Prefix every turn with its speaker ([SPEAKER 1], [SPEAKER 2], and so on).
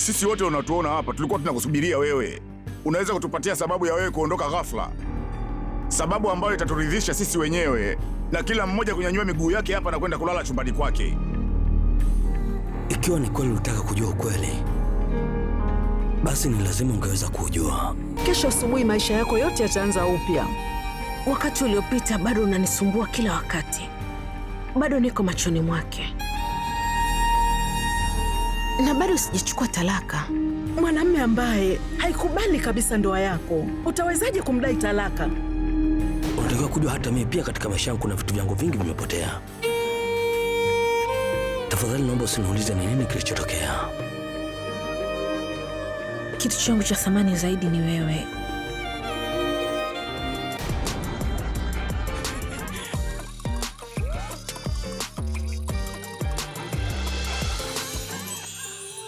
[SPEAKER 1] Sisi wote unatuona hapa, tulikuwa tunakusubiria wewe. Unaweza kutupatia sababu ya wewe kuondoka ghafla, sababu ambayo itaturidhisha sisi wenyewe na kila mmoja kunyanyua miguu yake hapa na kwenda kulala chumbani kwake.
[SPEAKER 2] Ikiwa ni kweli unataka kujua ukweli, basi ni lazima ungeweza kujua.
[SPEAKER 3] Kesho asubuhi maisha yako yote yataanza upya.
[SPEAKER 4] Wakati uliopita bado unanisumbua kila wakati, bado niko machoni mwake, na bado sijachukua talaka.
[SPEAKER 3] Mwanamume ambaye haikubali kabisa ndoa yako, utawezaje kumdai talaka?
[SPEAKER 2] Unatakiwa kujua hata mimi pia katika maisha yangu kuna vitu vyangu vingi vimepotea. Tafadhali naomba usiniulize ni nini kilichotokea.
[SPEAKER 4] Kitu changu cha thamani zaidi ni wewe.